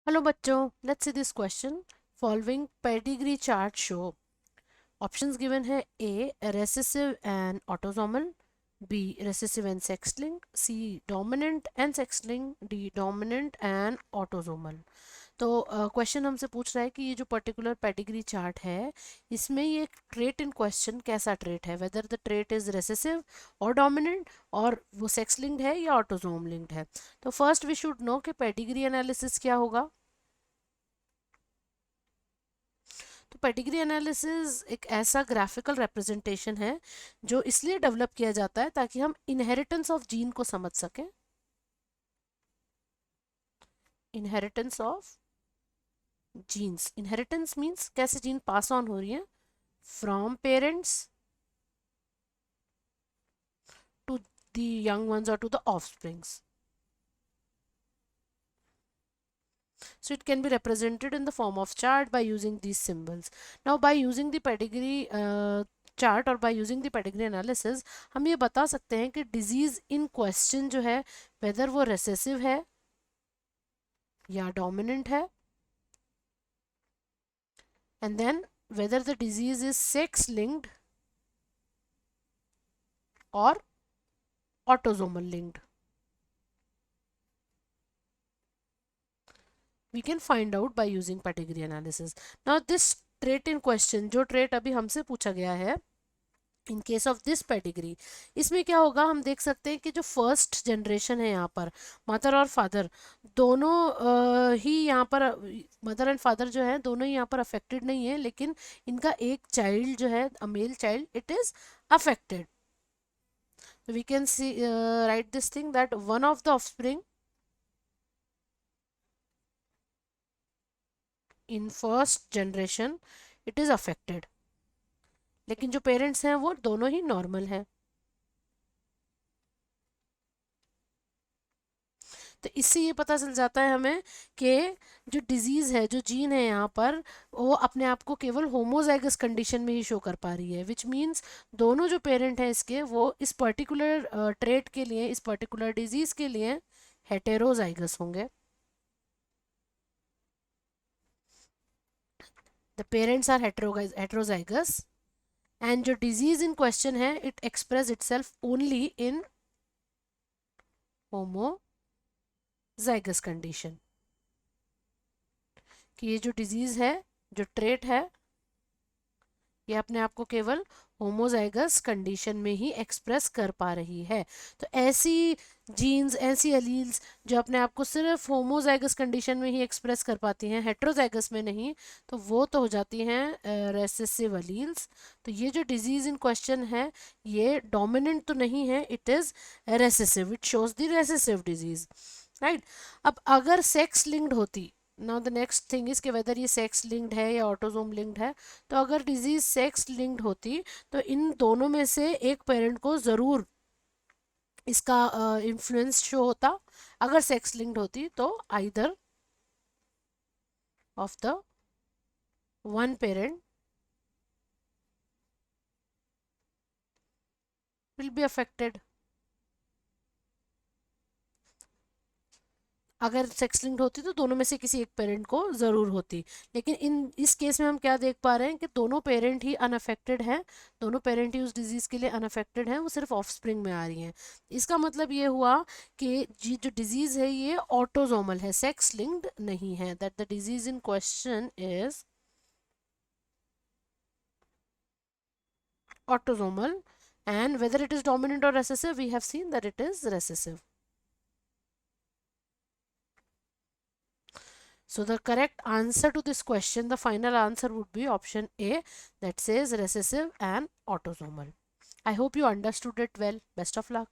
Hello बच्चों, let's see this question. Following pedigree chart show. Options given है A recessive and autosomal, B recessive and sex-linked, C dominant and sex-linked, D dominant and autosomal. तो question हमसे पूछ रहा है कि ये जो पर्टिकुलर पेडिग्री चार्ट है इसमें ये ट्रेट इन क्वेश्चन कैसा ट्रेट है, whether the trait is recessive और डोमिनेंट और वो सेक्स लिंक्ड है या ऑटोसोम लिंक्ड है. तो फर्स्ट वी शुड नो कि पेडिग्री एनालिसिस क्या होगा. तो पेडिग्री एनालिसिस एक ऐसा ग्राफिकल रिप्रेजेंटेशन है जो इसलिए डेवलप किया जाता है ताकि हम इनहेरिटेंस ऑफ जीन को समझ सकें. Inheritance of genes. Inheritance means कैसे जीन पास ऑन हो रही है from parents to the young ones or to the offsprings. So it can be represented in the form of chart by using these symbols. Now by using the pedigree chart और by using the pedigree analysis हम ये बता सकते हैं कि disease in question जो है whether वो recessive है या dominant है, and then whether the disease is sex linked or autosomal linked. We can find out by using pedigree analysis. Now this trait in question, जो trait अभी हमसे पूछा गया है in case of this pedigree, इसमें क्या होगा हम देख सकते हैं कि जो फर्स्ट जनरेशन है यहाँ पर मदर और फादर दोनों ही यहाँ पर, मदर एंड फादर जो है दोनों ही यहाँ पर अफेक्टेड नहीं है, लेकिन इनका एक चाइल्ड जो है a male child it is affected. We can see right this thing that one of the offspring in first generation it is affected, लेकिन जो पेरेंट्स हैं वो दोनों ही नॉर्मल हैं. तो इससे ये पता चल जाता है हमें कि जो डिजीज़ है, जो जीन है यहाँ पर, वो अपने आप को केवल होमोजाइगस कंडीशन में ही शो कर पा रही है, विच मीन्स दोनों जो पेरेंट हैं इसके वो इस पर्टिकुलर ट्रेट के लिए, इस पर्टिकुलर डिजीज़ के लिए हेटेरोजाइगस होंगे. The parents are heterozygous and जो डिजीज इन क्वेश्चन है it express itself only in homozygous condition. कि ये जो डिजीज है, जो ट्रेट है, ये अपने आप को केवल होमोजाइगस कंडीशन में ही एक्सप्रेस कर पा रही है. तो ऐसी जीन्स, ऐसी एलील्स जो अपने आप को सिर्फ होमोजाइगस कंडीशन में ही एक्सप्रेस कर पाती हैं, हेट्रोजाइगस में नहीं, तो वो तो हो जाती हैं रेसेसिव एलील्स. तो ये जो डिजीज इन क्वेश्चन है ये डोमिनेंट तो नहीं है, it is recessive, it shows the recessive disease, right. अब अगर सेक्स लिंक्ड होती, now the next thing is कि वेदर ये सेक्स लिंक्ड है या ऑटोसोम लिंक्ड है. तो अगर डिजीज सेक्स लिंक्ड होती तो इन दोनों में से एक पेरेंट को ज़रूर इसका इन्फ्लुएंस शो होता. अगर सेक्स लिंक्ड होती तो either of the one parent will be affected. अगर सेक्स लिंक्ड होती तो दोनों में से किसी एक पेरेंट को ज़रूर होती, लेकिन इस केस में हम क्या देख पा रहे हैं कि दोनों पेरेंट ही अनअफेक्टेड हैं, दोनों पेरेंट ही उस डिजीज़ के लिए अनअफेक्टेड हैं, वो सिर्फ ऑफस्प्रिंग में आ रही हैं. इसका मतलब ये हुआ कि जो डिजीज़ है ये ऑटोजोमल है, सेक्स लिंक्ड नहीं है. That the disease in question is autosomal and whether it is dominant or recessive we have seen that it is recessive. So the correct answer to this question, the final answer would be option A, that says recessive and autosomal. I hope you understood it well. Best of luck.